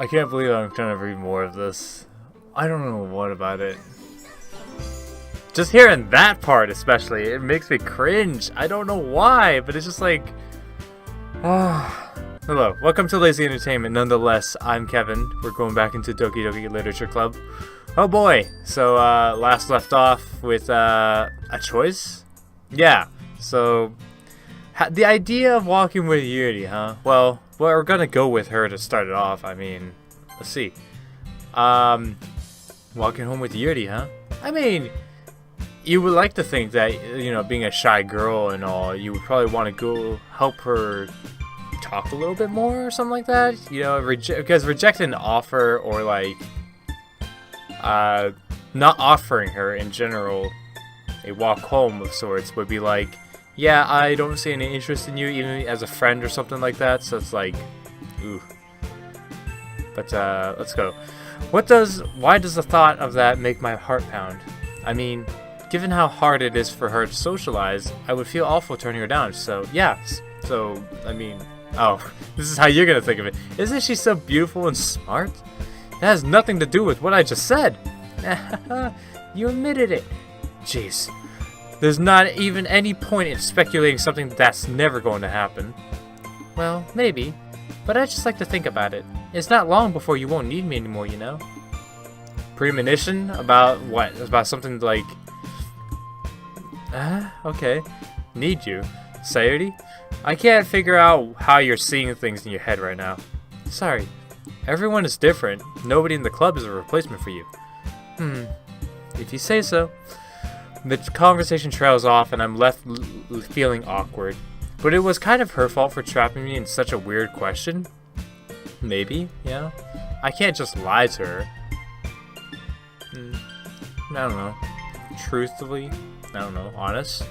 I can't believe I'm trying to read more of this. I don't know what about it. Just hearing that part especially, it makes me cringe. I don't know why, but it's just like... Hello, welcome to Lazy Entertainment. Nonetheless, I'm Kevin. We're going back into Doki Doki Literature Club. Oh boy! So, last left off with, a choice? Yeah, so... the idea of walking with Yuri, huh? Well, we're gonna go with her to start it off. I mean, let's see. Walking home with Yuri, huh? I mean, you would like to think that, you know, being a shy girl and all, you would probably want to go help her talk a little bit more or something like that. You know, because rejecting an offer or, like, not offering her in general a walk home of sorts would be like, yeah, I don't see any interest in you, even as a friend or something like that. So it's like, ooh. But let's go. Why does the thought of that make my heart pound? I mean, given how hard it is for her to socialize, I would feel awful turning her down. So yeah. So I mean, oh, this is how you're gonna think of it. Isn't she so beautiful and smart? That has nothing to do with what I just said. You admitted it. Jeez. There's not even any point in speculating something that's never going to happen. Well, maybe. But I just like to think about it. It's not long before you won't need me anymore, you know? Premonition? About what? About something like... okay. Need you. Sayuri? I can't figure out how you're seeing things in your head right now. Sorry. Everyone is different. Nobody in the club is a replacement for you. If you say so. The conversation trails off and I'm left feeling awkward. But it was kind of her fault for trapping me in such a weird question. Maybe, yeah. I can't just lie to her. I don't know. Truthfully, I don't know, honest.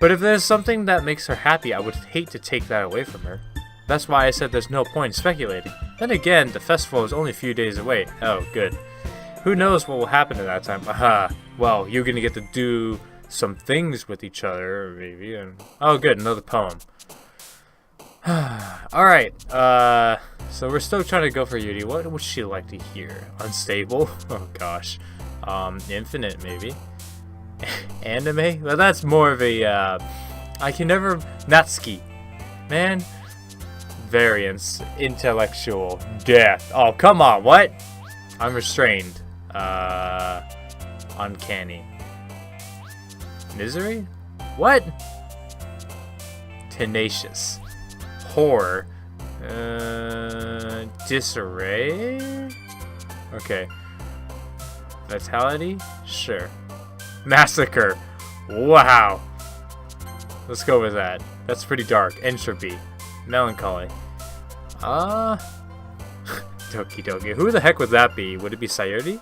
But if there's something that makes her happy, I would hate to take that away from her. That's why I said there's no point in speculating. Then again, the festival is only a few days away. Oh, good. Who knows what will happen at that time? Aha. Well, you're gonna get to do some things with each other, maybe. And oh, good, another poem. Alright, so we're still trying to go for Yuri. What would she like to hear? Unstable? Oh gosh. Infinite, maybe. Anime? Well, that's more of a, I can never... Natsuki. Man. Variance. Intellectual. Death. Oh, come on, what? Unrestrained. Uncanny. Misery? What? Tenacious. Horror. Disarray? Okay. Vitality? Sure. Massacre. Wow. Let's go with that. That's pretty dark. Entropy. Melancholy. Doki Doki. Who the heck would that be? Would it be Sayuri?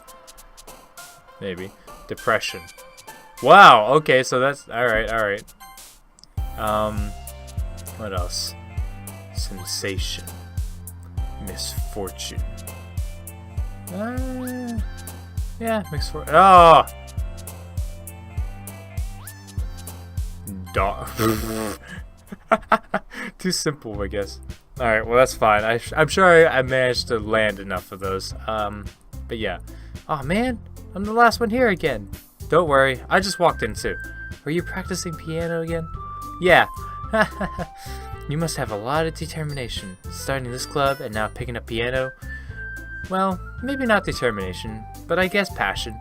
Maybe. Depression. Wow, okay, so that's... Alright. What else? Sensation. Misfortune. Yeah, misfortune. Oh! Too simple, I guess. Alright, well that's fine. I'm sure I managed to land enough of those. But yeah. Oh man, I'm the last one here again. Don't worry, I just walked in too. Were you practicing piano again? Yeah. You must have a lot of determination. Starting this club and now picking up piano. Well, maybe not determination, but I guess passion.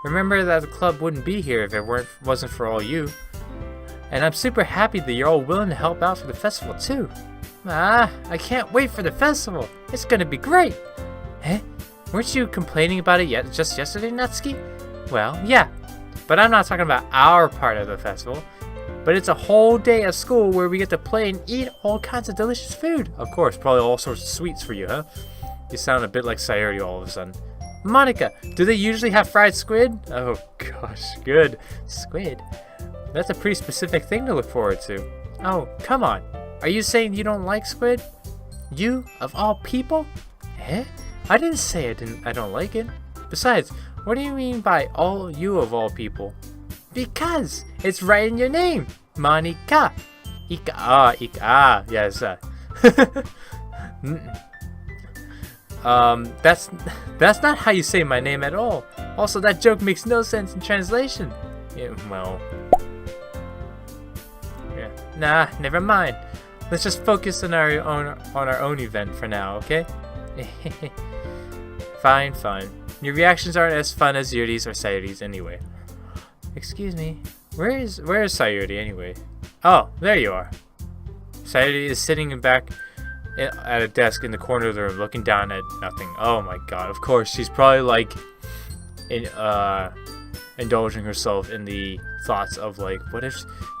Remember that the club wouldn't be here if it wasn't for all you. And I'm super happy that you're all willing to help out for the festival too. I can't wait for the festival. It's gonna be great. Eh? Weren't you complaining about it just yesterday, Natsuki? Well, yeah. But I'm not talking about our part of the festival. But it's a whole day of school where we get to play and eat all kinds of delicious food. Of course, probably all sorts of sweets for you, huh? You sound a bit like Sayuri all of a sudden. Monica, do they usually have fried squid? Oh gosh, good. Squid? That's a pretty specific thing to look forward to. Oh, come on. Are you saying you don't like squid? You, of all people? Eh? I didn't say I don't like it. Besides, what do you mean by all you of all people? Because it's right in your name. Monica. Yes. That's not how you say my name at all. Also, that joke makes no sense in translation. Yeah, well... Yeah. Nah, never mind. Let's just focus on our own event for now, okay? Fine. Your reactions aren't as fun as Yuri's or Sayuri's anyway. Excuse me. Where is Sayuri anyway? Oh, there you are. Sayuri is sitting back at a desk in the corner of the room, looking down at nothing. Oh my god! Of course, she's probably like, indulging herself in the thoughts of like, what if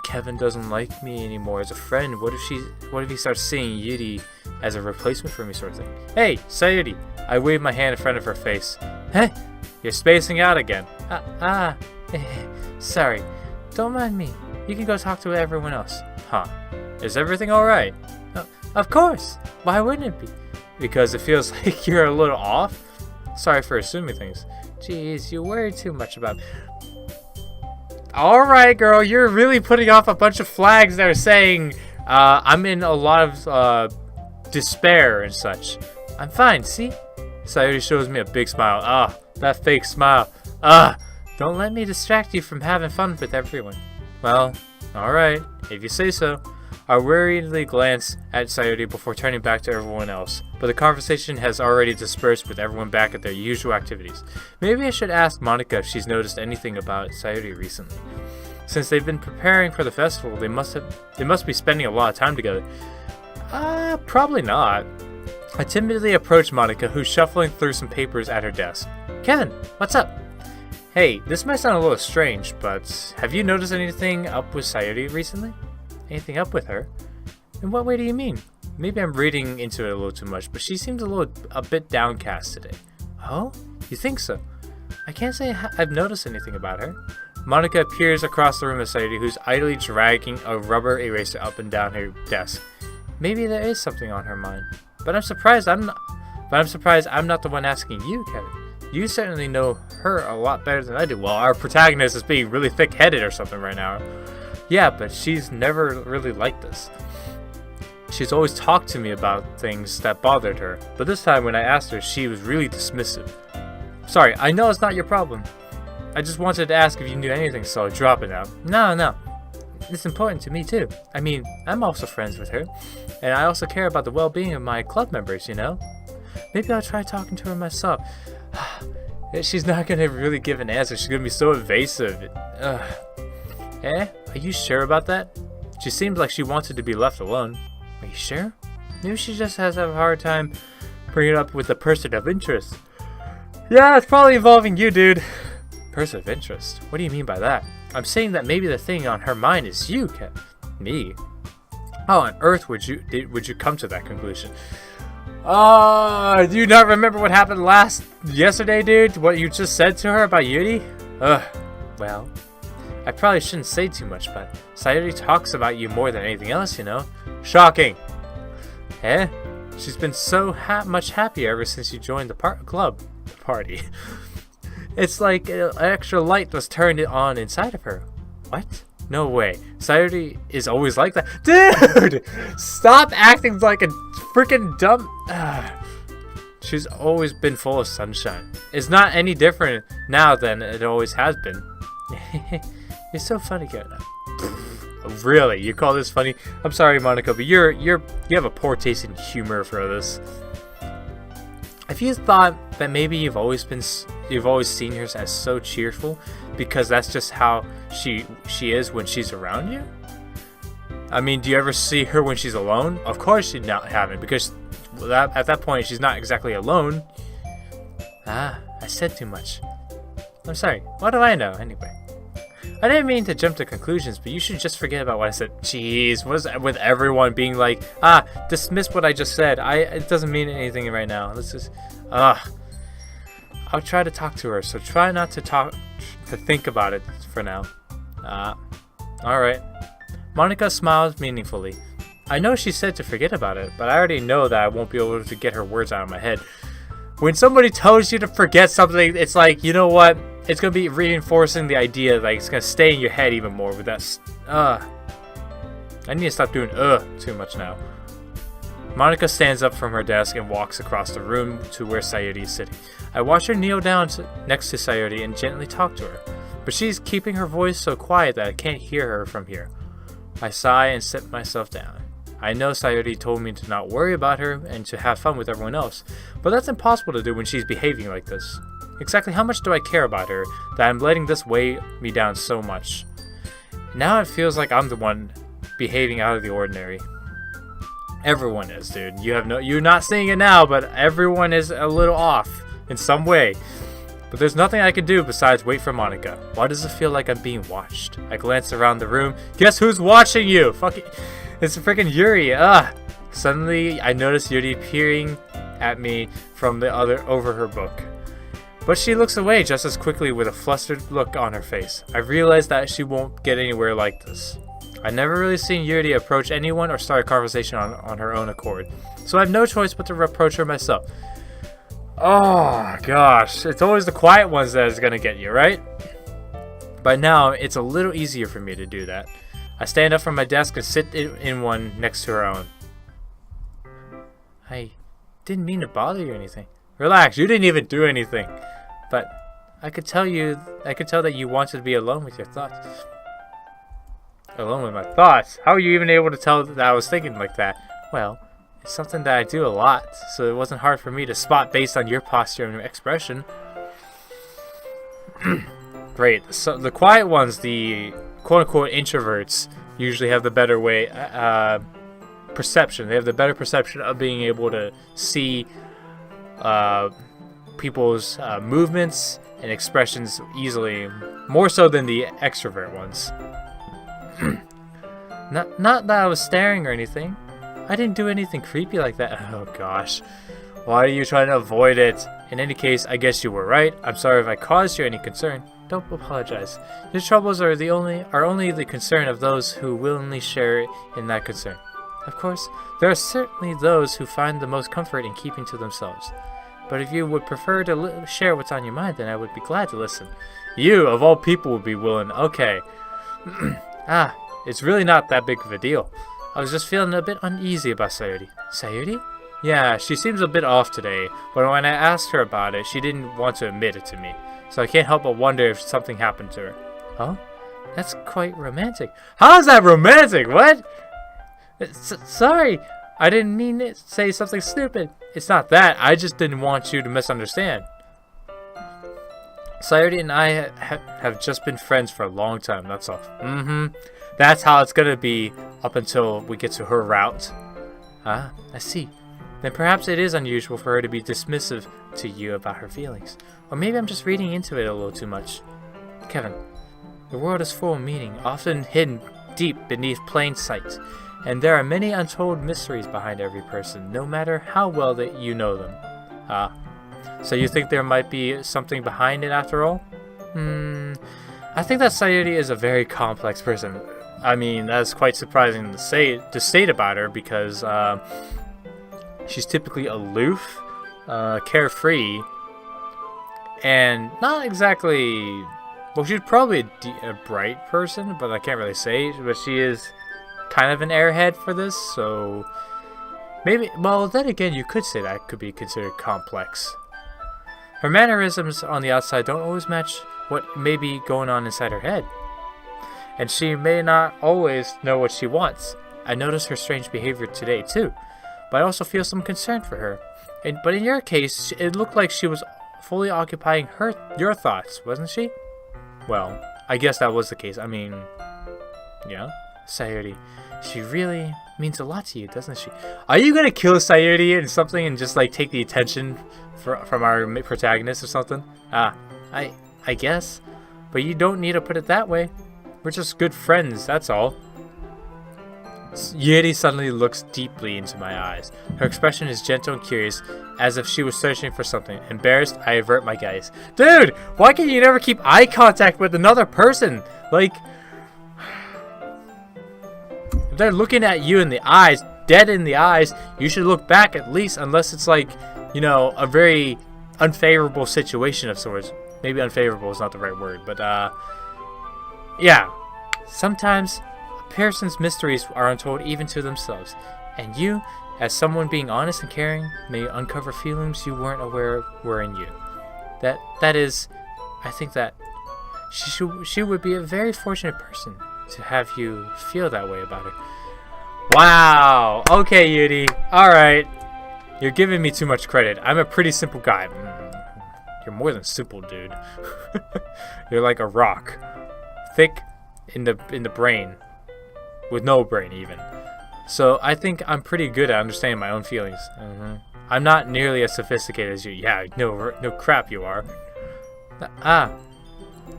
Kevin doesn't like me anymore as a friend? What if he starts seeing Yuri as a replacement for me, sort of thing? Hey, Sayuri! I waved my hand in front of her face. Hey, you're spacing out again. Sorry. Don't mind me. You can go talk to everyone else. Huh? Is everything all right? Of course. Why wouldn't it be? Because it feels like you're a little off. Sorry for assuming things. Jeez, you worry too much about me. Alright, girl, you're really putting off a bunch of flags that are saying I'm in a lot of despair and such. I'm fine, see? Sayuri shows me a big smile. Ah, that fake smile. Ah, don't let me distract you from having fun with everyone. Well, alright, if you say so. I worriedly glanced at Sayuri before turning back to everyone else, but the conversation has already dispersed with everyone back at their usual activities. Maybe I should ask Monica if she's noticed anything about Sayuri recently. Since they've been preparing for the festival, they must be spending a lot of time together. Probably not. I timidly approached Monica, who's shuffling through some papers at her desk. Kevin, what's up? Hey, this might sound a little strange, but have you noticed anything up with Sayuri recently? Anything up with her? In what way do you mean? Maybe I'm reading into it a little too much, but she seems a bit downcast today. Oh? You think so? I can't say I've noticed anything about her. Monica appears across the room at Sayuri, who's idly dragging a rubber eraser up and down her desk. Maybe there is something on her mind. But I'm surprised I'm not the one asking you, Kevin. You certainly know her a lot better than I do. Well, our protagonist is being really thick-headed or something right now. Yeah, but she's never really like this. She's always talked to me about things that bothered her, but this time when I asked her, she was really dismissive. Sorry, I know it's not your problem. I just wanted to ask if you knew anything, so drop it now. No. It's important to me too. I mean, I'm also friends with her, and I also care about the well-being of my club members, you know? Maybe I'll try talking to her myself. She's not gonna really give an answer. She's gonna be so evasive. Are you sure about that? She seemed like she wanted to be left alone. Are you sure? Maybe she just has a hard time bringing it up with a person of interest. Yeah, it's probably involving you, dude. Person of interest? What do you mean by that? I'm saying that maybe the thing on her mind is you, Ken. Me? How on earth would you come to that conclusion? Do you not remember what happened yesterday, dude? What you just said to her about Yuri? Well, I probably shouldn't say too much, but Sayuri talks about you more than anything else, you know? Shocking! She's been so much happier ever since you joined the party. It's like an extra light was turned on inside of her. What? No way. Sayuri is always like that. Dude! Stop acting like a freaking dumb... She's always been full of sunshine. It's not any different now than it always has been. You're so funny, Kevin. Really? You call this funny? I'm sorry, Monica, but you have a poor taste in humor for this. If you thought that maybe you've always seen her as so cheerful because that's just how she is when she's around you? I mean, do you ever see her when she's alone? Of course you haven't, because at that point she's not exactly alone. I said too much. I'm sorry. What do I know anyway? I didn't mean to jump to conclusions, but you should just forget about what I said. Jeez, what is that with everyone being like, dismiss what I just said. It doesn't mean anything right now. Let's just, I'll try to talk to her, so try not to think about it for now. Alright. Monica smiles meaningfully. I know she said to forget about it, but I already know that I won't be able to get her words out of my head. When somebody tells you to forget something, it's like, you know what? It's going to be reinforcing the idea, like, it's going to stay in your head even more with that, I need to stop doing, too much now. Monica stands up from her desk and walks across the room to where Sayuri is sitting. I watch her kneel down next to Sayuri and gently talk to her, but she's keeping her voice so quiet that I can't hear her from here. I sigh and sit myself down. I know Sayuri told me to not worry about her and to have fun with everyone else, but that's impossible to do when she's behaving like this. Exactly how much do I care about her that I'm letting this weigh me down so much? Now it feels like I'm the one behaving out of the ordinary. Everyone is, dude. You're not seeing it now, but everyone is a little off in some way. But there's nothing I can do besides wait for Monica. Why does it feel like I'm being watched? I glance around the room. Guess who's watching you? Fucking, it's freaking Yuri. Suddenly, I notice Yuri peering at me from over her book. But she looks away just as quickly with a flustered look on her face. I realize that she won't get anywhere like this. I've never really seen Yuri approach anyone or start a conversation on her own accord, so I have no choice but to approach her myself. Oh gosh, it's always the quiet ones that is gonna get you, right? By now, it's a little easier for me to do that. I stand up from my desk and sit in one next to her own. I didn't mean to bother you or anything. Relax, you didn't even do anything. But I could tell that you wanted to be alone with your thoughts. Alone with my thoughts? How are you even able to tell that I was thinking like that? Well, it's something that I do a lot, so it wasn't hard for me to spot based on your posture and your expression. Great. So the quiet ones, the quote-unquote introverts, usually have the better perception. They have the better perception of being able to see people's movements and expressions easily, more so than the extrovert ones. Not that I was staring or anything. I didn't do anything creepy like that. Oh gosh. Why are you trying to avoid it? In any case, I guess you were right. I'm sorry if I caused you any concern. Don't apologize. Your troubles are only the concern of those who willingly share in that concern. Of course, there are certainly those who find the most comfort in keeping to themselves. But if you would prefer to share what's on your mind, then I would be glad to listen. You, of all people, would be willing. Okay. It's really not that big of a deal. I was just feeling a bit uneasy about Sayuri. Sayuri? Yeah, she seems a bit off today, but when I asked her about it, she didn't want to admit it to me. So I can't help but wonder if something happened to her. Oh? That's quite romantic. How is that romantic? What? Sorry, I didn't mean to say something stupid. It's not that, I just didn't want you to misunderstand. Sayuri and I have just been friends for a long time, that's all. That's how it's gonna be up until we get to her route. Ah, I see. Then perhaps it is unusual for her to be dismissive to you about her feelings. Or maybe I'm just reading into it a little too much. Kevin, the world is full of meaning, often hidden deep beneath plain sight. And there are many untold mysteries behind every person, no matter how well that you know them. Ah, so you think there might be something behind it after all? I think that Sayuri is a very complex person. I mean, that's quite surprising to state about her because she's typically aloof, carefree, and not exactly. Well, she's probably a bright person, but I can't really say. But she is kind of an airhead for this, so maybe. Well, then again, you could say that could be considered complex. Her mannerisms on the outside don't always match what may be going on inside her head. And she may not always know what she wants. I noticed her strange behavior today too, but I also feel some concern for her. But in your case, it looked like she was fully occupying your thoughts, wasn't she? Well, I guess that was the case. I mean, yeah, Sayuri, she really means a lot to you, doesn't she? Are you gonna kill Sayuri and something and just like take the attention from our protagonist or something? I guess, but you don't need to put it that way. We're just good friends, that's all. Yuri suddenly looks deeply into my eyes. Her expression is gentle and curious, as if she was searching for something. Embarrassed, I avert my gaze. Dude, why can you never keep eye contact with another person? Like, if they're looking at you in the eyes, dead in the eyes, you should look back at least, unless it's like, you know, a very unfavorable situation of sorts. Maybe unfavorable is not the right word, but yeah. Sometimes a person's mysteries are untold even to themselves, and you As someone being honest and caring may uncover feelings you weren't aware were in you. That is, I think that she would be a very fortunate person to have you feel that way about her. Wow. Okay, Yuri. All right. You're giving me too much credit. I'm a pretty simple guy. You're more than simple, dude. You're like a rock, thick in the brain, with no brain even. So I think I'm pretty good at understanding my own feelings. I'm not nearly as sophisticated as you. Yeah, no crap you are.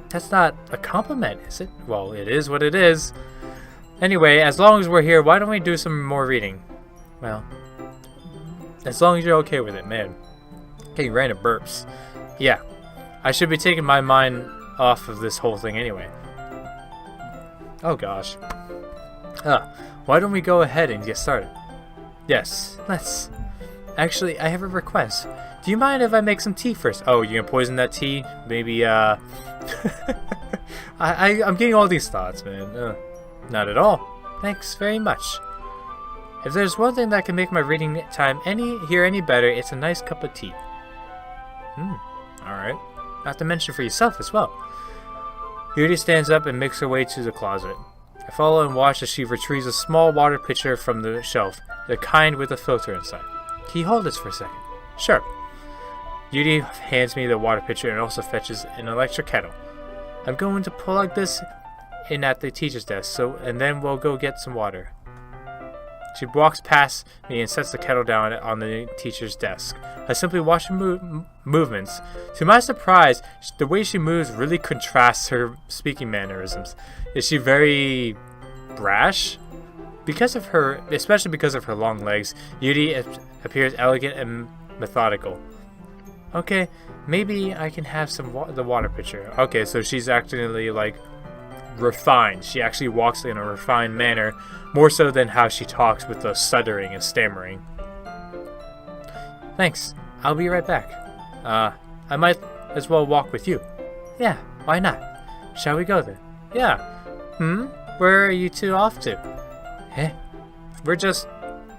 That's not a compliment, is it? Well, it is what it is. Anyway, as long as we're here, why don't we do some more reading? Well, as long as you're okay with it, man. Getting random burps. Yeah, I should be taking my mind off of this whole thing anyway. Oh gosh. Why don't we go ahead and get started? Yes, let's. Actually, I have a request. Do you mind if I make some tea first? Oh, you gonna poison that tea? Maybe, I'm getting all these thoughts, man. Not at all. Thanks very much. If there's one thing that can make my reading time any better, it's a nice cup of tea. Alright. Not to mention for yourself as well. Yuri stands up and makes her way to the closet. I follow and watch as she retrieves a small water pitcher from the shelf, the kind with a filter inside. Can you hold this for a second? Sure. Yuri hands me the water pitcher and also fetches an electric kettle. I'm going to plug this in at the teacher's desk, and then we'll go get some water. She walks past me and sets the kettle down on the teacher's desk. I simply watch her movements. To my surprise, the way she moves really contrasts her speaking mannerisms. Is she very brash? Especially because of her long legs, Yuri appears elegant and methodical. Okay, maybe I can have the water pitcher. Okay, so she's actually like refined. She actually walks in a refined manner, more so than how she talks with the stuttering and stammering. Thanks. I'll be right back. I might as well walk with you. Yeah, why not? Shall we go then? Yeah. Where are you two off to? We're just...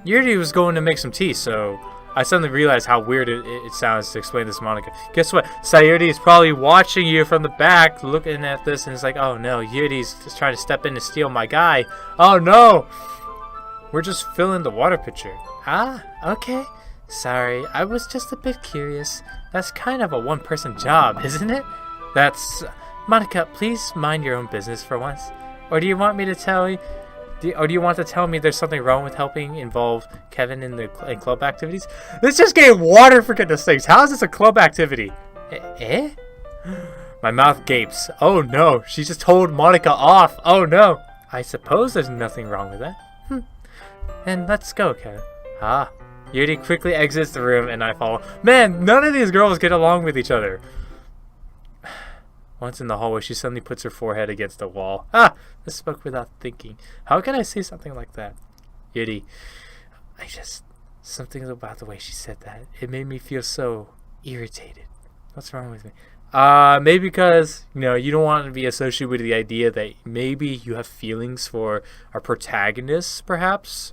Yuri was going to make some tea, so I suddenly realized how weird it sounds to explain this to Monica. Guess what? Sayuri is probably watching you from the back, looking at this, and it's like, oh no, Yuri's just trying to step in to steal my guy. Oh no! We're just filling the water pitcher. Okay. Sorry, I was just a bit curious. That's kind of a one-person job, isn't it? Monica, please mind your own business for once. Or do you want me to tell you... Or do you want to tell me there's something wrong with helping involve Kevin in club activities? Let's just get water for goodness sakes. How is this a club activity? My mouth gapes. Oh no, she just told Monica off. Oh no. I suppose there's nothing wrong with that. Then let's go, Kevin. Yuri quickly exits the room and I follow. Man, none of these girls get along with each other. Once in the hallway, she suddenly puts her forehead against the wall. I spoke without thinking. How can I say something like that? Yuri, something about the way she said that. It made me feel so irritated. What's wrong with me? Maybe because, you don't want to be associated with the idea that maybe you have feelings for our protagonists, perhaps?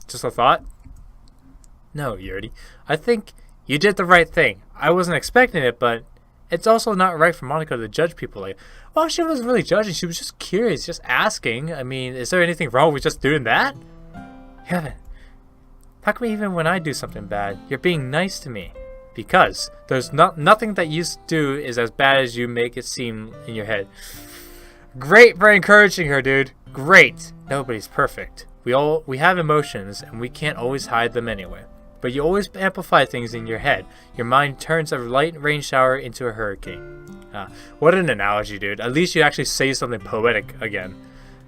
Just a thought? No, Yuri. I think you did the right thing. I wasn't expecting it, but it's also not right for Monica to judge people like, well, she wasn't really judging. She was just curious, just asking. I mean, is there anything wrong with just doing that? Kevin, how come even when I do something bad, you're being nice to me? Because there's nothing that you do is as bad as you make it seem in your head. Great for encouraging her, dude. Great. Nobody's perfect. We have emotions, and we can't always hide them anyway. But you always amplify things in your head. Your mind turns a light rain shower into a hurricane. What an analogy, dude. At least you actually say something poetic again.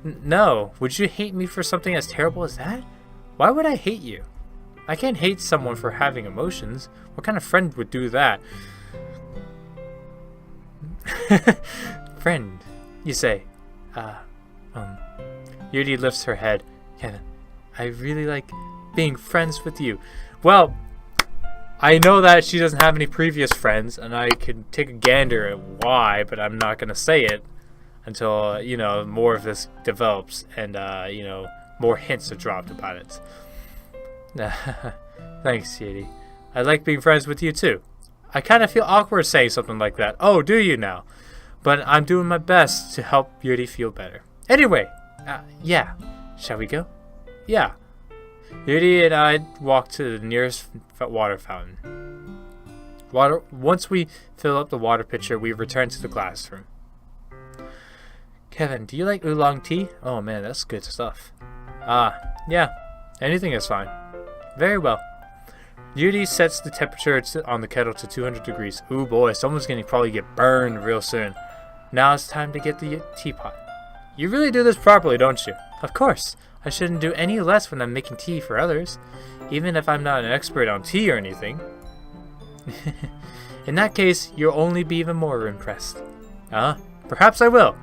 No. Would you hate me for something as terrible as that? Why would I hate you? I can't hate someone for having emotions. What kind of friend would do that? Friend, you say. Yuri lifts her head. Kevin, I really like being friends with you. Well, I know that she doesn't have any previous friends, and I could take a gander at why, but I'm not going to say it until, more of this develops and, more hints are dropped about it. Thanks, Yuri. I like being friends with you too. I kind of feel awkward saying something like that. Oh, do you now? But I'm doing my best to help Yuri feel better. Anyway, yeah. Shall we go? Yeah. Yuri and I walked to the nearest water fountain. Once we fill up the water pitcher, we return to the classroom. Kevin, do you like oolong tea? Oh man, that's good stuff. Yeah. Anything is fine. Very well. Yuri sets the temperature on the kettle to 200 degrees. Ooh boy, someone's gonna probably get burned real soon. Now it's time to get the teapot. You really do this properly, don't you? Of course. I shouldn't do any less when I'm making tea for others, even if I'm not an expert on tea or anything. In that case, you'll only be even more impressed. Perhaps I will.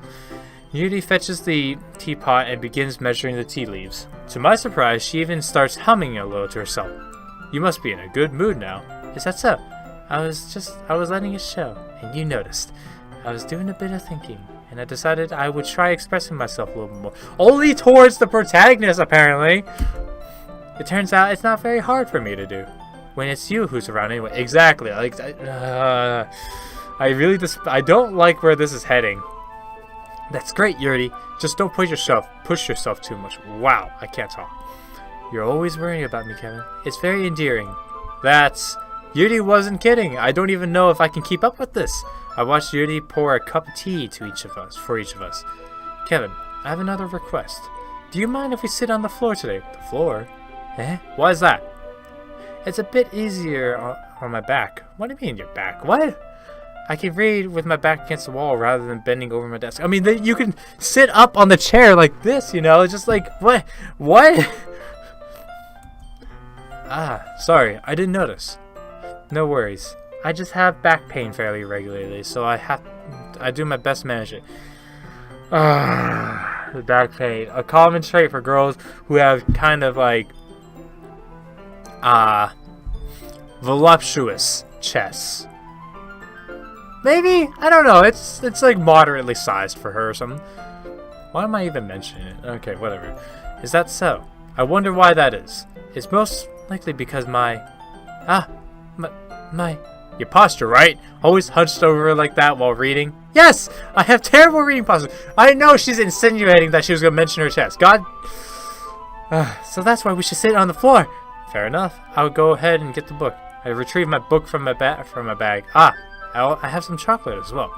Yuri fetches the teapot and begins measuring the tea leaves. To my surprise, she even starts humming a little to herself. You must be in a good mood now. Is that so? I was letting it show, and you noticed. I was doing a bit of thinking, and I decided I would try expressing myself a little bit more. Only towards the protagonist, apparently! It turns out it's not very hard for me to do. When it's you who's around anyway. Exactly. I don't like where this is heading. That's great, Yuri. Just don't push yourself too much. Wow, I can't talk. You're always worrying about me, Kevin. It's very endearing. Yuri wasn't kidding. I don't even know if I can keep up with this. I watched Yuri pour a cup of tea for each of us. Kevin, I have another request. Do you mind if we sit on the floor today? The floor? Why is that? It's a bit easier on my back. What do you mean your back? What? I can read with my back against the wall rather than bending over my desk. I mean, you can sit up on the chair like this, you know? Just like, what? What? Sorry, I didn't notice. No worries. I just have back pain fairly regularly, so I do my best to manage it. The back pain. A common trait for girls who have kind of like, voluptuous chests. Maybe? I don't know. It's like moderately sized for her or something. Why am I even mentioning it? Okay, whatever. Is that so? I wonder why that is. It's most likely because my your posture, right? Always hunched over like that while reading. Yes! I have terrible reading posture. I know she's insinuating that she was going to mention her chest. God. So that's why we should sit on the floor. Fair enough. I'll go ahead and get the book. I retrieved my book from my bag. I have some chocolate as well.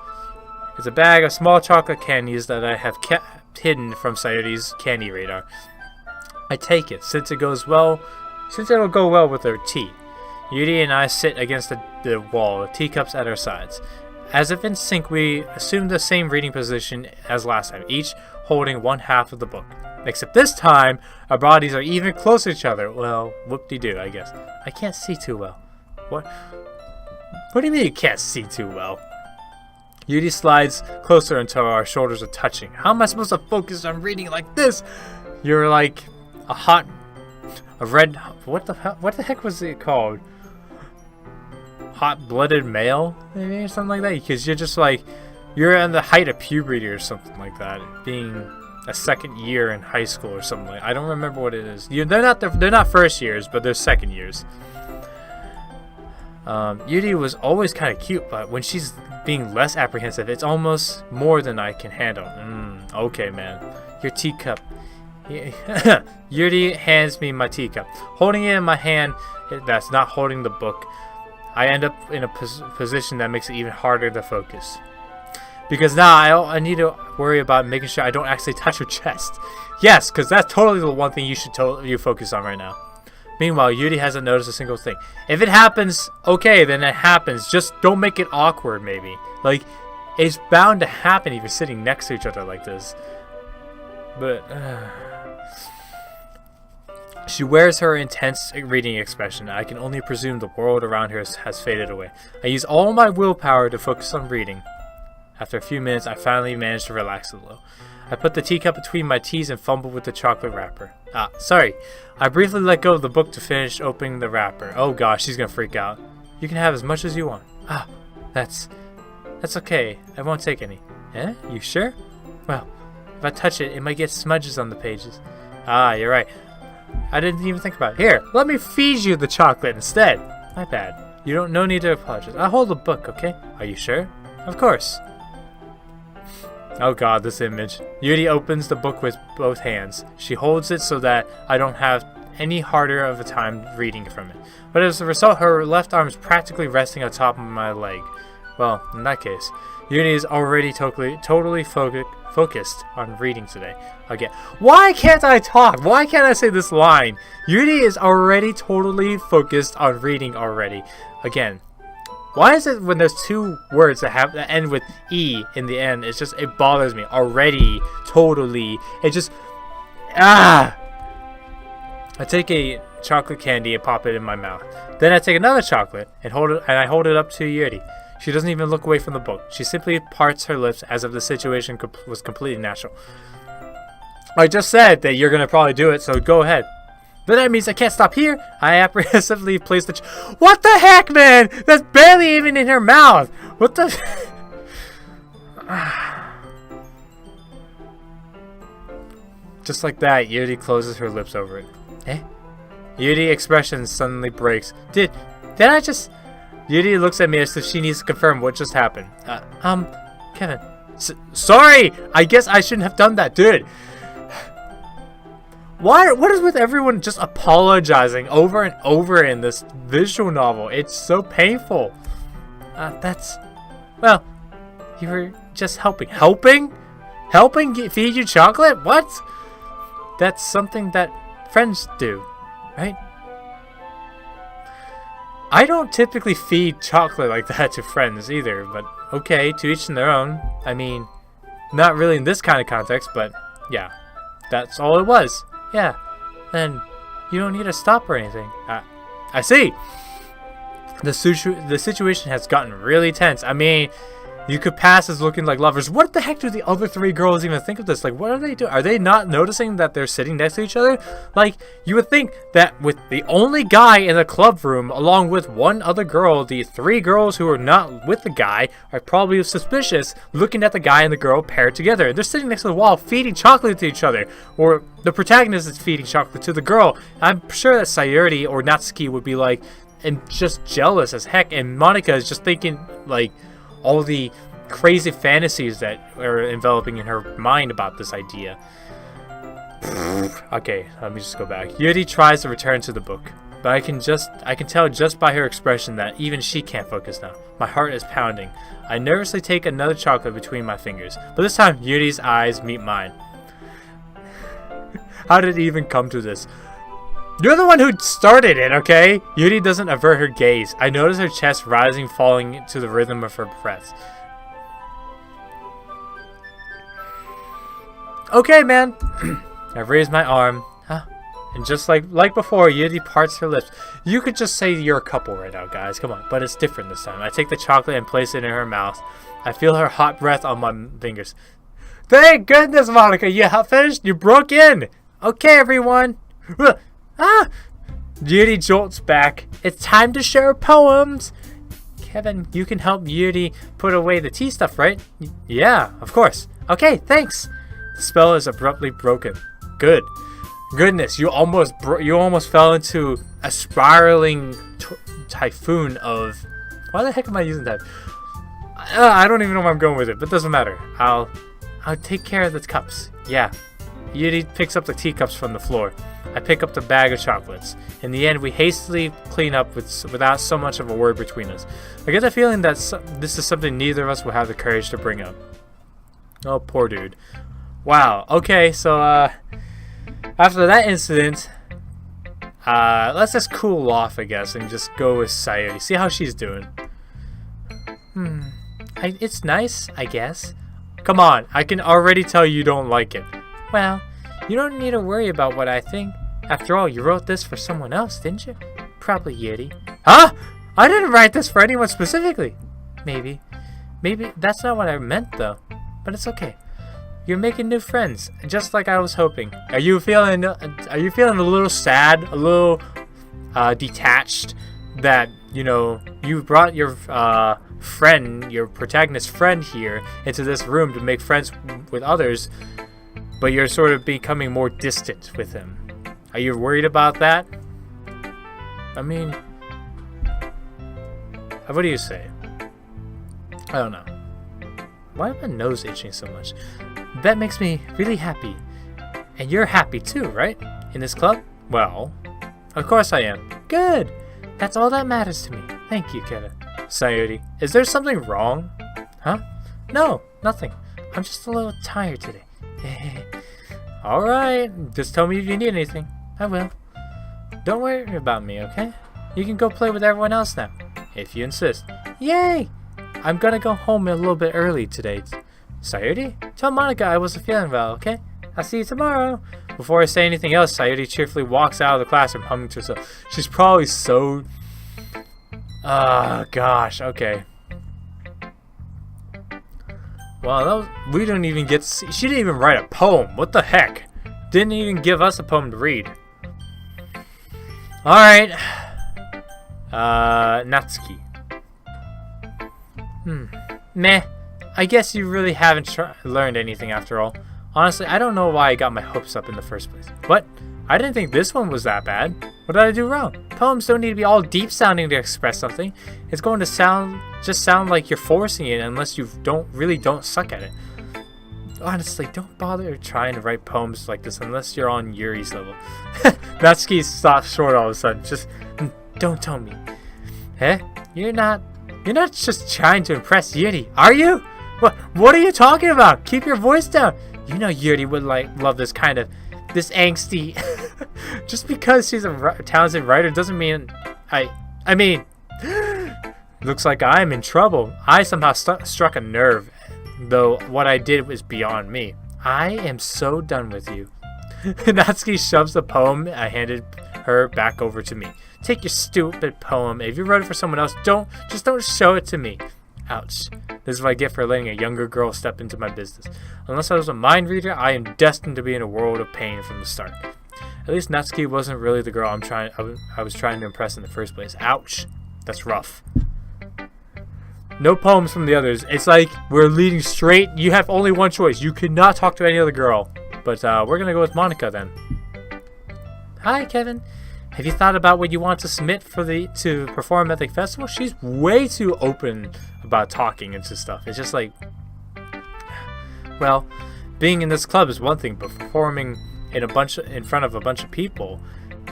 It's a bag of small chocolate candies that I have kept hidden from Sayuri's candy radar. I take it, since it'll go well with her tea. Yuri and I sit against the wall, with teacups at our sides. As if in sync, we assume the same reading position as last time, each holding one half of the book. Except this time, our bodies are even closer to each other. Well, whoop-de-doo, I guess. I can't see too well. What do you mean you can't see too well? Yuri slides closer until our shoulders are touching. How am I supposed to focus on reading like this? You're like what the heck was it called? Hot-blooded male, maybe, or something like that? Because you're just like, you're in the height of puberty or something like that. Being a second year in high school or something like that. I don't remember what it is. They're not first years, but they're second years. Yuri was always kind of cute, but when she's being less apprehensive, it's almost more than I can handle. Okay, man. Your teacup. Yuri hands me my teacup. Holding it in my hand, that's not holding the book, I end up in a position that makes it even harder to focus. Because now I need to worry about making sure I don't actually touch her chest. Yes, because that's totally the one thing you focus on right now. Meanwhile, Yuri hasn't noticed a single thing. If it happens, okay, then it happens. Just don't make it awkward, maybe. Like, it's bound to happen if you're sitting next to each other like this. But, she wears her intense reading expression. I can only presume the world around her has faded away. I use all my willpower to focus on reading. After a few minutes, I finally managed to relax a little. I put the teacup between my teeth and fumbled with the chocolate wrapper. Sorry. I briefly let go of the book to finish opening the wrapper. Oh gosh, she's gonna freak out. You can have as much as you want. That's okay. I won't take any. You sure? Well, if I touch it, it might get smudges on the pages. You're right. I didn't even think about it. Here, let me feed you the chocolate instead. My bad. You don't, no need to apologize. I'll hold the book, okay? Are you sure? Of course. Oh god, this image. Yuri opens the book with both hands. She holds it so that I don't have any harder of a time reading from it. But as a result, her left arm is practically resting on top of my leg. Well, in that case, Yuri is already totally focused on reading today. Again, why can't I talk? Why can't I say this line? Yuri is already totally focused on reading already. Again, why is it when there's two words that end with E in the end, it bothers me. Already, totally, it just, I take a chocolate candy and pop it in my mouth. Then I take another chocolate and I hold it up to Yuri. She doesn't even look away from the book. She simply parts her lips as if the situation was completely natural. I just said that you're gonna probably do it, so go ahead. But that means I can't stop here. I apprehensively place the what the heck, man? That's barely even in her mouth. What the Just like that, Yuri closes her lips over it. Eh? Yuri's expression suddenly breaks. Did I just... Yuri looks at me as if she needs to confirm what just happened. Kevin. Sorry! I guess I shouldn't have done that, dude. What is with everyone just apologizing over and over in this visual novel? It's so painful. Well, you were just helping. Helping feed you chocolate? What? That's something that friends do, right? I don't typically feed chocolate like that to friends either, but okay, to each their own. I mean, not really in this kind of context, but yeah, that's all it was. Yeah, then you don't need to stop or anything. I see. The situation has gotten really tense. I mean, you could pass as looking like lovers. What the heck do the other three girls even think of this? Like, what are they doing? Are they not noticing that they're sitting next to each other? Like, you would think that with the only guy in the club room, along with one other girl, the three girls who are not with the guy are probably suspicious, looking at the guy and the girl paired together. They're sitting next to the wall, feeding chocolate to each other. Or the protagonist is feeding chocolate to the girl. I'm sure that Sayuri or Natsuki would be like, and just jealous as heck. And Monica is just thinking, like, all the crazy fantasies that are enveloping in her mind about this idea. Okay, let me just go back. Yuri tries to return to the book, but I can tell just by her expression that even she can't focus now. My heart is pounding. I nervously take another chocolate between my fingers, but this time Yuri's eyes meet mine. How did it even come to this? You're the one who started it, okay? Yuri doesn't avert her gaze. I notice her chest rising, falling to the rhythm of her breaths. Okay, man. I raise my arm. Huh? And just like before, Yuri parts her lips. You could just say you're a couple right now, guys. Come on. But it's different this time. I take the chocolate and place it in her mouth. I feel her hot breath on my fingers. Thank goodness, Monica. You have finished? You broke in. Okay, everyone. Yuri jolts back. It's time to share poems. Kevin, you can help Yuri put away the tea stuff, right? Yeah, of course. Okay, thanks. The spell is abruptly broken. Good. Goodness, you almost fell into a spiraling typhoon of... Why the heck am I using that? I don't even know where I'm going with it, but it doesn't matter. I'll take care of the cups. Yeah. Yuri picks up the teacups from the floor. I pick up the bag of chocolates. In the end, we hastily clean up without so much of a word between us. I get the feeling that this is something neither of us will have the courage to bring up. Oh, poor dude. Wow. Okay, so after that incident, let's just cool off, I guess, and just go with Sayuri. See how she's doing. It's nice, I guess. Come on, I can already tell you don't like it. Well, you don't need to worry about what I think. After all, you wrote this for someone else, didn't you? Probably Yuri. Huh? I didn't write this for anyone specifically. Maybe that's not what I meant, though. But it's okay. You're making new friends, just like I was hoping. Are you feeling a little sad, a little detached that, you know, you brought your friend, your protagonist friend here into this room to make friends with others, but you're sort of becoming more distant with him? Are you worried about that? I mean, what do you say? I don't know. Why is my nose itching so much? That makes me really happy. And you're happy too, right? In this club? Well, of course I am. Good! That's all that matters to me. Thank you, Kevin. Sayuri, is there something wrong? Huh? No, nothing. I'm just a little tired today. Alright, just tell me if you need anything. I will. Don't worry about me, okay? You can go play with everyone else now, if you insist. Yay! I'm gonna go home a little bit early today. Sayuri, tell Monica I wasn't feeling well, okay? I'll see you tomorrow. Before I say anything else, Sayuri cheerfully walks out of the classroom humming to herself. She's probably so... gosh, okay. Well, we didn't even get to see... She didn't even write a poem. What the heck? Didn't even give us a poem to read. Alright. Natsuki. Meh. I guess you really haven't learned anything after all. Honestly, I don't know why I got my hopes up in the first place. But I didn't think this one was that bad. What did I do wrong? Poems don't need to be all deep sounding to express something. It's going to sound like you're forcing it unless you don't suck at it. Honestly, don't bother trying to write poems like this unless you're on Yuri's level. Natsuki stops short all of a sudden. Just don't tell me. Eh? You're not just trying to impress Yuri, are you? What are you talking about? Keep your voice down. You know Yuri would love this angsty. Just because she's a talented writer doesn't mean I mean, looks like I'm in trouble. I somehow struck a nerve, though what I did was beyond me. I am so done with you. Natsuki shoves the poem I handed her back over to me. Take your stupid poem. If you wrote it for someone else, don't show it to me. Ouch. This is what I get for letting a younger girl step into my business. Unless I was a mind reader, I am destined to be in a world of pain from the start. At least Natsuki wasn't really the girl I was trying to impress in the first place. Ouch. That's rough. No poems from the others. It's like we're leading straight. You have only one choice. You cannot talk to any other girl. But we're going to go with Monica then. Hi, Kevin. Have you thought about what you want to submit to perform at the festival? She's way too open about talking into stuff. It's just like, well, being in this club is one thing, but performing in front of a bunch of people,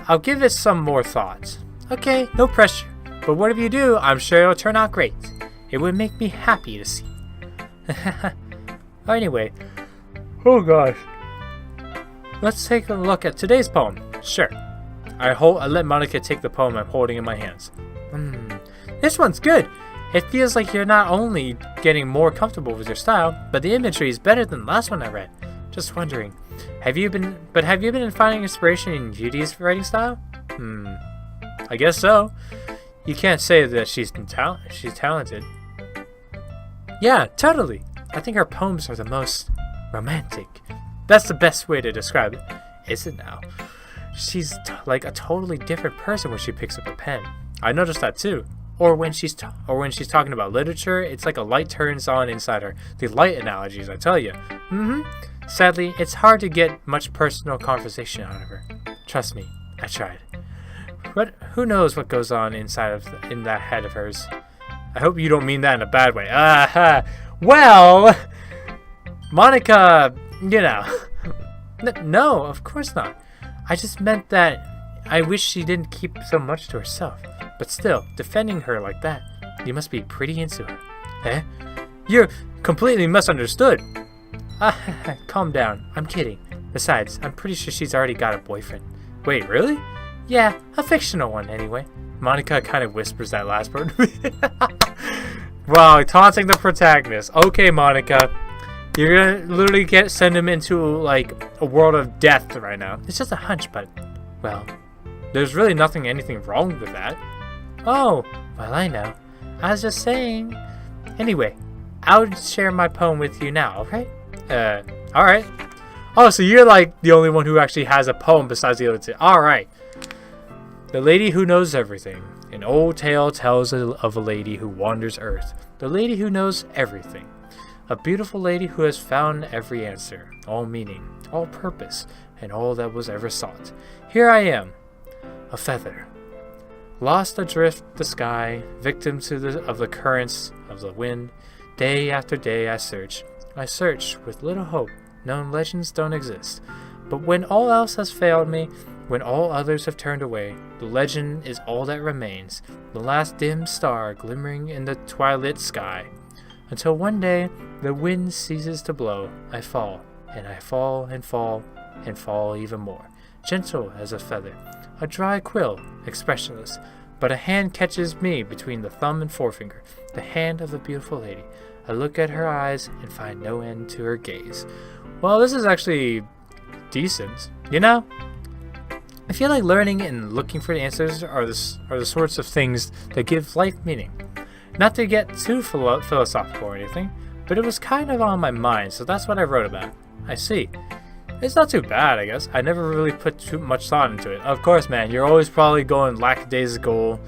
I'll give it some more thought. Okay, no pressure. But whatever you do, I'm sure it'll turn out great. It would make me happy to see. Anyway, oh gosh. Let's take a look at today's poem. Sure. I let Monica take the poem I'm holding in my hands. This one's good. It feels like you're not only getting more comfortable with your style, but the imagery is better than the last one I read. Just wondering, have you been finding inspiration in Yuri's writing style? I guess so. You can't say that she's talented. Yeah, totally. I think her poems are the most romantic. That's the best way to describe it. Is it now? She's like a totally different person when she picks up a pen. I noticed that too. Or when she's talking about literature, it's like a light turns on inside her. The light analogies, I tell you. Sadly, it's hard to get much personal conversation out of her. Trust me, I tried. But who knows what goes on in that head of hers? I hope you don't mean that in a bad way. Well, Monica, you know. No, of course not. I just meant that I wish she didn't keep so much to herself. But still, defending her like that, you must be pretty into her. Eh? You're completely misunderstood. Calm down. I'm kidding. Besides, I'm pretty sure she's already got a boyfriend. Wait, really? Yeah, a fictional one anyway. Monica kind of whispers that last part. Wow, taunting the protagonist. Okay, Monica. You're gonna literally send him into like a world of death right now. It's just a hunch, but well, there's really anything wrong with that. Oh, well, I know. I was just saying. Anyway, I'll share my poem with you now, okay? Alright. Oh, so you're like the only one who actually has a poem besides the other two. Alright. The Lady Who Knows Everything. An old tale tells of a lady who wanders earth. The lady who knows everything. A beautiful lady who has found every answer, all meaning, all purpose, and all that was ever sought. Here I am, a feather, lost adrift the sky, victim of the currents of the wind. Day after day I search with little hope, knowing legends don't exist. But when all else has failed me, when all others have turned away, the legend is all that remains, the last dim star glimmering in the twilit sky. Until one day, the wind ceases to blow, I fall, and I fall and fall, and fall even more, gentle as a feather, a dry quill, expressionless, but a hand catches me between the thumb and forefinger, the hand of the beautiful lady. I look at her eyes and find no end to her gaze. Well, this is actually decent, you know? I feel like learning and looking for the answers are the sorts of things that give life meaning. Not to get too philosophical or anything, but it was kind of on my mind, so that's what I wrote about. I see. It's not too bad, I guess. I never really put too much thought into it. Of course, man, you're always probably going lackadaisical,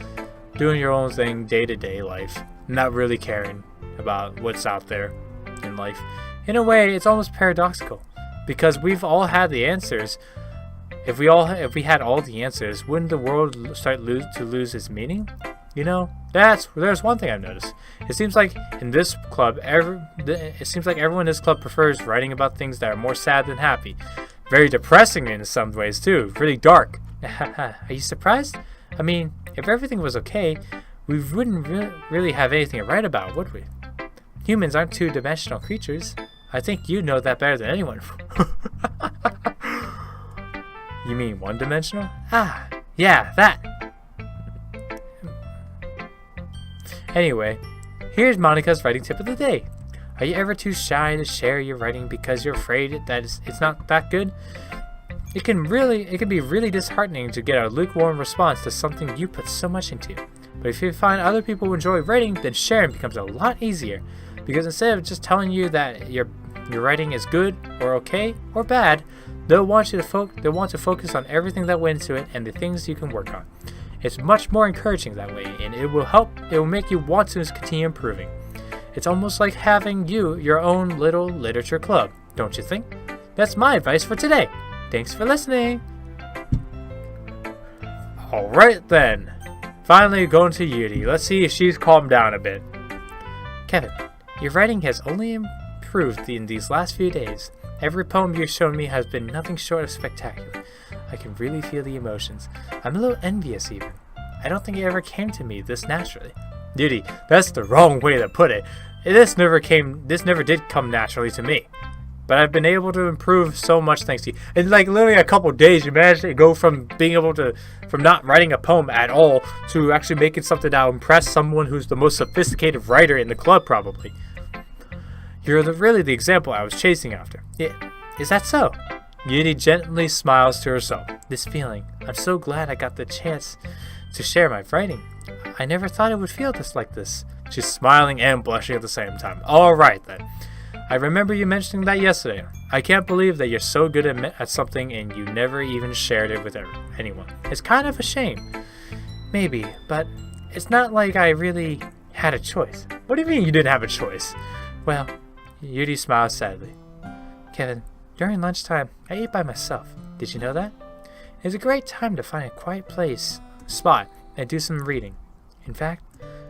doing your own thing, day-to-day life, not really caring about what's out there in life. In a way, it's almost paradoxical, because we've all had the answers. If we had all the answers, wouldn't the world start to lose its meaning? You know, there's one thing I've noticed. It seems like in this club, everyone in this club prefers writing about things that are more sad than happy. Very depressing in some ways too. Really dark. Are you surprised? I mean, if everything was okay, we wouldn't really have anything to write about, would we? Humans aren't two-dimensional creatures. I think you know that better than anyone. You mean one-dimensional? Ah, yeah, that. Anyway, here's Monica's writing tip of the day. Are you ever too shy to share your writing because you're afraid that it's not that good? It can be really disheartening to get a lukewarm response to something you put so much into. But if you find other people enjoy writing, then sharing becomes a lot easier. Because instead of just telling you that your writing is good or okay or bad, they'll want to focus on everything that went into it and the things you can work on. It's much more encouraging that way, and it will make you want to continue improving. It's almost like having your own little literature club, don't you think? That's my advice for today. Thanks for listening. Alright then. Finally going to Yuri. Let's see if she's calmed down a bit. Kevin, your writing has only improved in these last few days. Every poem you've shown me has been nothing short of spectacular. I can really feel the emotions. I'm a little envious even. I don't think it ever came to me this naturally. Yuri, that's the wrong way to put it. This never did come naturally to me. But I've been able to improve so much thanks to you. In like literally a couple days, you managed to go from not writing a poem at all to actually making something that will impress someone who's the most sophisticated writer in the club probably. You're really the example I was chasing after. Is that so? Yuri gently smiles to herself. This feeling, I'm so glad I got the chance to share my writing. I never thought it would feel like this. She's smiling and blushing at the same time. Alright then. I remember you mentioning that yesterday. I can't believe that you're so good at something and you never even shared it with anyone. It's kind of a shame. Maybe, but it's not like I really had a choice. What do you mean you didn't have a choice? Well, Yuri smiles sadly. Kevin, during lunchtime, I ate by myself. Did you know that? It's a great time to find a quiet spot, and do some reading. In fact,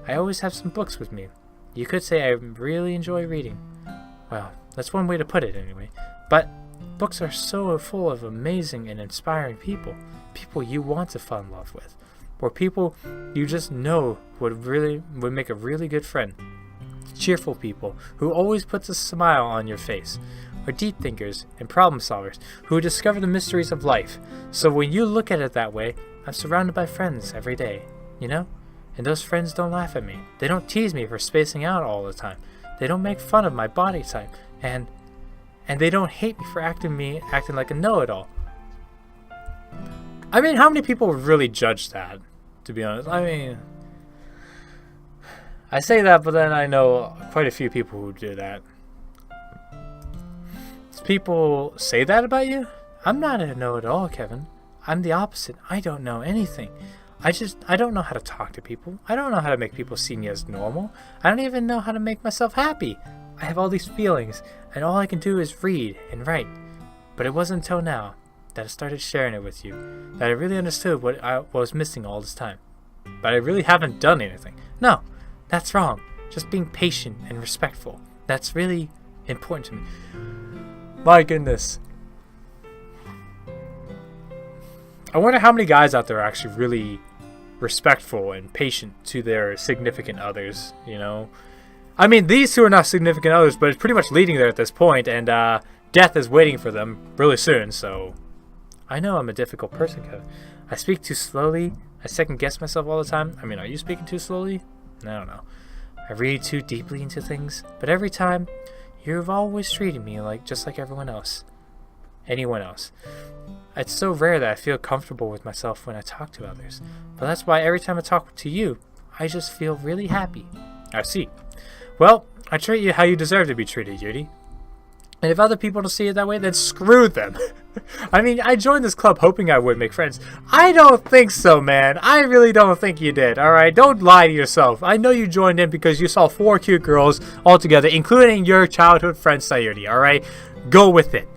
I always have some books with me. You could say I really enjoy reading. Well, that's one way to put it anyway. But books are so full of amazing and inspiring people. People you want to fall in love with. Or people you just know would make a really good friend. Cheerful people who always puts a smile on your face. Or deep thinkers and problem solvers who discover the mysteries of life. So when you look at it that way, I'm surrounded by friends every day, you know? And those friends don't laugh at me. They don't tease me for spacing out all the time. They don't make fun of my body type. And they don't hate me for acting like a know-it-all. I mean, how many people would really judge that, to be honest? I mean, I say that, but then I know quite a few people who do that. People say that about you? I'm not a know-it-all, Kevin. I'm the opposite. I don't know anything. I don't know how to talk to people. I don't know how to make people see me as normal. I don't even know how to make myself happy. I have all these feelings, and all I can do is read and write. But it wasn't until now that I started sharing it with you that I really understood what I was missing all this time. But I really haven't done anything. No, that's wrong. Just being patient and respectful. That's really important to me. My goodness. I wonder how many guys out there are actually really respectful and patient to their significant others, you know? I mean, these two are not significant others, but it's pretty much leading there at this point, and death is waiting for them really soon, so... I know I'm a difficult person, Kevin. I speak too slowly. I second guess myself all the time. I mean, are you speaking too slowly? I don't know. I read too deeply into things, but every time, you've always treated me just like everyone else. Anyone else. It's so rare that I feel comfortable with myself when I talk to others, but that's why every time I talk to you, I just feel really happy. I see. Well, I treat you how you deserve to be treated, Yuri. And if other people don't see it that way, then screw them. I mean, I joined this club hoping I would make friends. I don't think so, man. I really don't think you did, alright? Don't lie to yourself. I know you joined in because you saw 4 cute girls all together, including your childhood friend, Sayuri, alright? Go with it.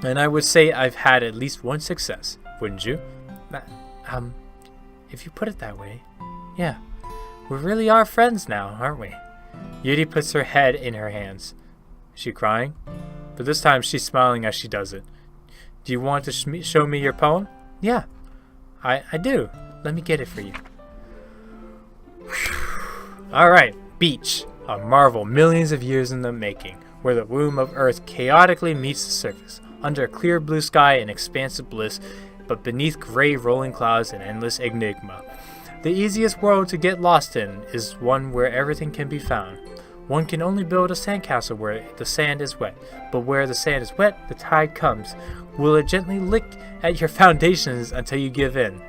And I would say I've had at least one success, wouldn't you? If you put it that way, yeah. We really are friends now, aren't we? Yuri puts her head in her hands. Is she crying? But this time she's smiling as she does it. Do you want to show me your poem? Yeah, I do. Let me get it for you. Alright, beach. A marvel millions of years in the making, where the womb of Earth chaotically meets the surface, under a clear blue sky and expansive bliss, but beneath gray rolling clouds and endless enigma. The easiest world to get lost in is one where everything can be found. One can only build a sandcastle where the sand is wet, but where the sand is wet, the tide comes. Will it gently lick at your foundations until you give in?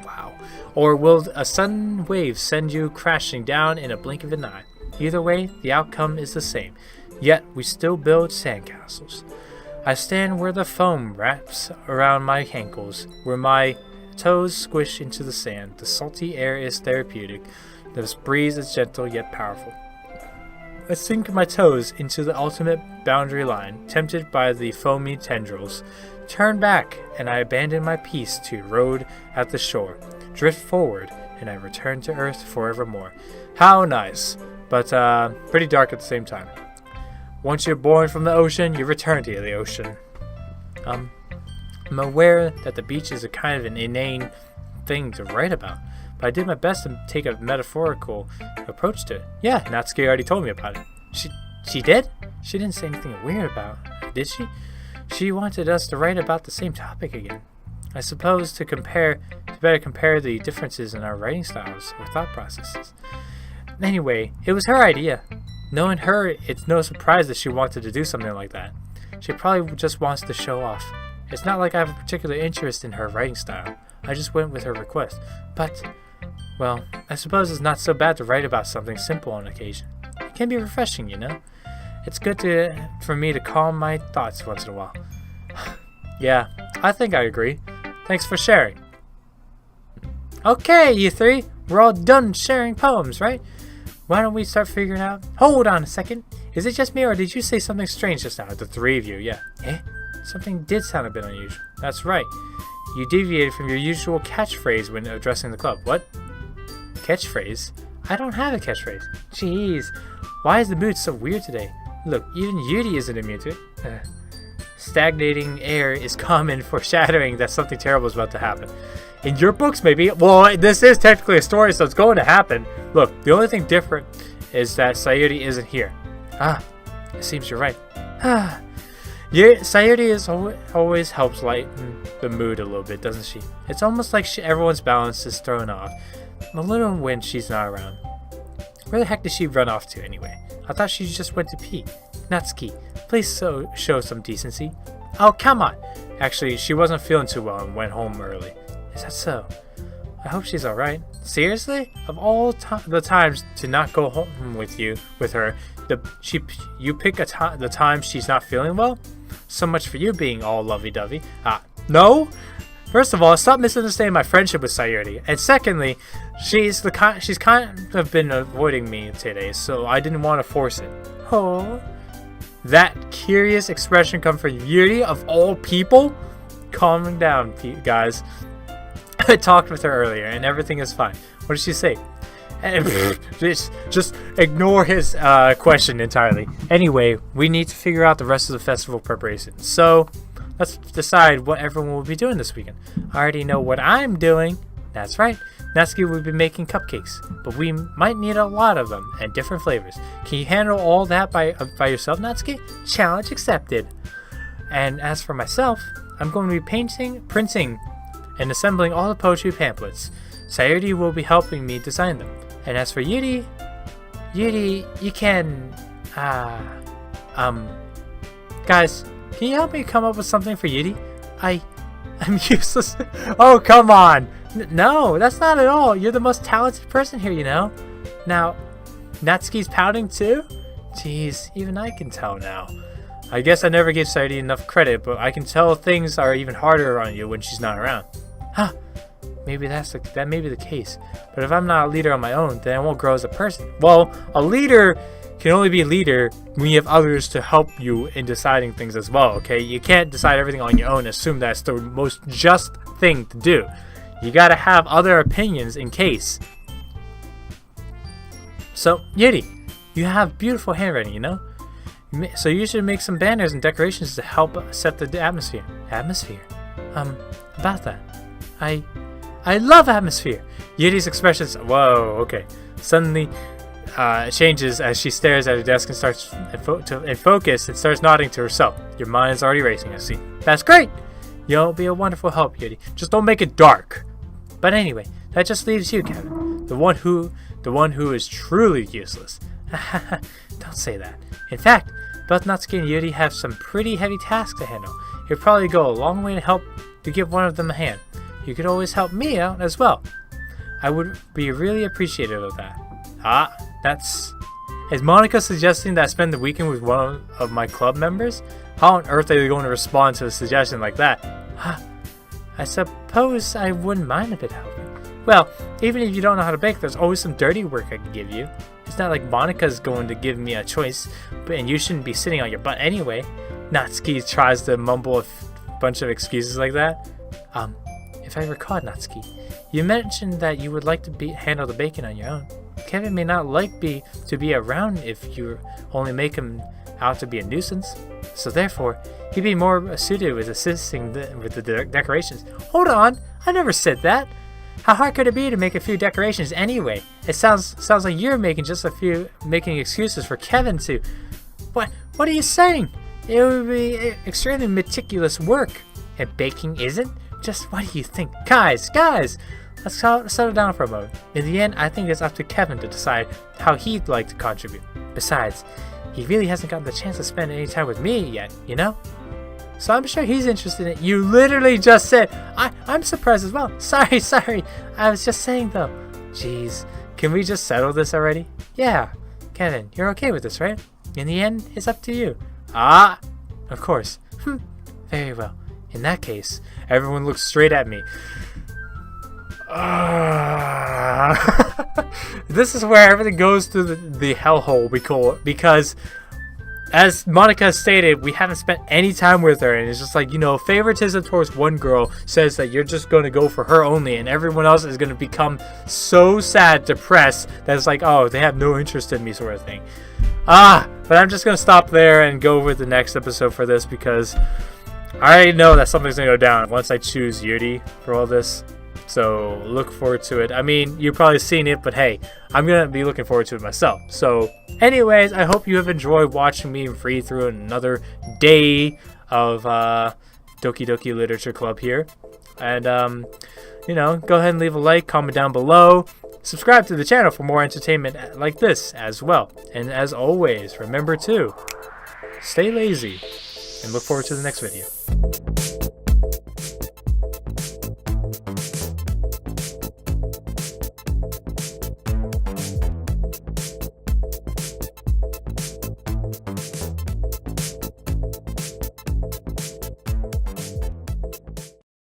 Wow. Or will a sudden wave send you crashing down in a blink of an eye? Either way, the outcome is the same. Yet, we still build sandcastles. I stand where the foam wraps around my ankles, where my toes squish into the sand. The salty air is therapeutic. This breeze is gentle yet powerful. I sink my toes into the ultimate boundary line, tempted by the foamy tendrils. Turn back, and I abandon my peace to erode at the shore. Drift forward, and I return to earth forevermore. How nice, but pretty dark at the same time. Once you're born from the ocean, you return to the ocean. I'm aware that the beach is a kind of an inane thing to write about, but I did my best to take a metaphorical approach to it. Yeah, Natsuki already told me about it. She did? She didn't say anything weird about it, did she? She wanted us to write about the same topic again. I suppose to better compare the differences in our writing styles or thought processes. Anyway, it was her idea. Knowing her, it's no surprise that she wanted to do something like that. She probably just wants to show off. It's not like I have a particular interest in her writing style. I just went with her request. But, well, I suppose it's not so bad to write about something simple on occasion. It can be refreshing, you know? It's good for me to calm my thoughts once in a while. Yeah, I think I agree. Thanks for sharing. Okay, you three. We're all done sharing poems, right? Why don't we start figuring out... Hold on a second. Is it just me, or did you say something strange just now? The three of you, yeah. Eh? Something did sound a bit unusual. That's right. You deviated from your usual catchphrase when addressing the club. What? Catchphrase? I don't have a catchphrase. Jeez. Why is the mood so weird today? Look, even Yuri isn't immune to it. Stagnating air is common, foreshadowing that something terrible is about to happen. In your books, maybe. Well, this is technically a story, so it's going to happen. Look, the only thing different is that Sayuri isn't here. Ah, it seems you're right. Ah. Yeah, Sayuri always helps lighten the mood a little bit, doesn't she? It's almost like everyone's balance is thrown off. A little when she's not around. Where the heck did she run off to anyway? I thought she just went to pee. Natsuki, please show some decency. Oh, come on. Actually, she wasn't feeling too well and went home early. Is that so? I hope she's alright. Seriously? Of all the times to not go home with her, you pick the time she's not feeling well? So much for you being all lovey-dovey. No? First of all, stop misunderstanding my friendship with Sayuri. And secondly, she's kind of been avoiding me today, so I didn't want to force it. Oh, that curious expression come from Yuri of all people? Calm down, guys. I talked with her earlier, and everything is fine. What did she say? Just ignore his question entirely. Anyway, we need to figure out the rest of the festival preparations. So, let's decide what everyone will be doing this weekend. I already know what I'm doing. That's right. Natsuki will be making cupcakes, but we might need a lot of them and different flavors. Can you handle all that by yourself, Natsuki? Challenge accepted. And as for myself, I'm going to be printing, and assembling all the poetry pamphlets. Sayuri will be helping me design them. And as for Yuri, you can, guys, can you help me come up with something for Yuri? I'm useless. Oh, come on. No, that's not at all. You're the most talented person here, you know. Now, Natsuki's pouting too? Jeez, even I can tell now. I guess I never gave Sayuri enough credit, but I can tell things are even harder on you when she's not around. Huh. Maybe that may be the case. But if I'm not a leader on my own, then I won't grow as a person. Well, a leader can only be a leader when you have others to help you in deciding things as well, okay? You can't decide everything on your own and assume that's the most just thing to do. You gotta have other opinions in case. So, Yuri, you have beautiful handwriting, you know? So you should make some banners and decorations to help set the atmosphere. Atmosphere? About that. I love atmosphere. Yuri's expressions, whoa, okay, suddenly changes as she stares at her desk and starts in focus and starts nodding to herself. Your mind is already racing, I see. That's great. You'll be a wonderful help, Yuri. Just don't make it dark. But anyway, that just leaves you, Kevin, the one who is truly useless. Don't say that. In fact, both Natsuki and Yuri have some pretty heavy tasks to handle. It'd probably go a long way to help to give one of them a hand. You could always help me out as well. I would be really appreciative of that. Is Monica suggesting that I spend the weekend with one of my club members? How on earth are you going to respond to a suggestion like that? I suppose I wouldn't mind a bit helping. Well, even if you don't know how to bake, there's always some dirty work I can give you. It's not like Monica's going to give me a choice, and you shouldn't be sitting on your butt anyway. Natsuki tries to mumble a bunch of excuses like that. If I recall, Natsuki, you mentioned that you would like to handle the baking on your own. Kevin may not like to be around if you only make him out to be a nuisance. So therefore, he'd be more suited with assisting with the decorations. Hold on, I never said that. How hard could it be to make a few decorations anyway? It sounds like you're making excuses for Kevin to. What are you saying? It would be extremely meticulous work, and baking isn't. Just what do you think? Guys, let's settle down for a moment. In the end, I think it's up to Kevin to decide how he'd like to contribute. Besides, he really hasn't gotten the chance to spend any time with me yet, you know? So I'm sure he's interested in it. You literally just said, I'm surprised as well. Sorry. I was just saying though. Jeez, can we just settle this already? Yeah, Kevin, you're okay with this, right? In the end, it's up to you. Of course. Very well. In that case, everyone looks straight at me. This is where everything goes to the hellhole we call it, because as Monica stated, we haven't spent any time with her, and it's just like, you know, favoritism towards one girl says that you're just going to go for her only, and everyone else is going to become so sad, depressed, that it's like, oh, they have no interest in me sort of thing. But I'm just going to stop there and go with the next episode for this, because I already know that something's going to go down once I choose Yuri for all this. So look forward to it. I mean, you've probably seen it, but hey, I'm going to be looking forward to it myself. So anyways, I hope you have enjoyed watching me read through another day of Doki Doki Literature Club here. And, you know, go ahead and leave a like, comment down below. Subscribe to the channel for more entertainment like this as well. And as always, remember to stay lazy and look forward to the next video.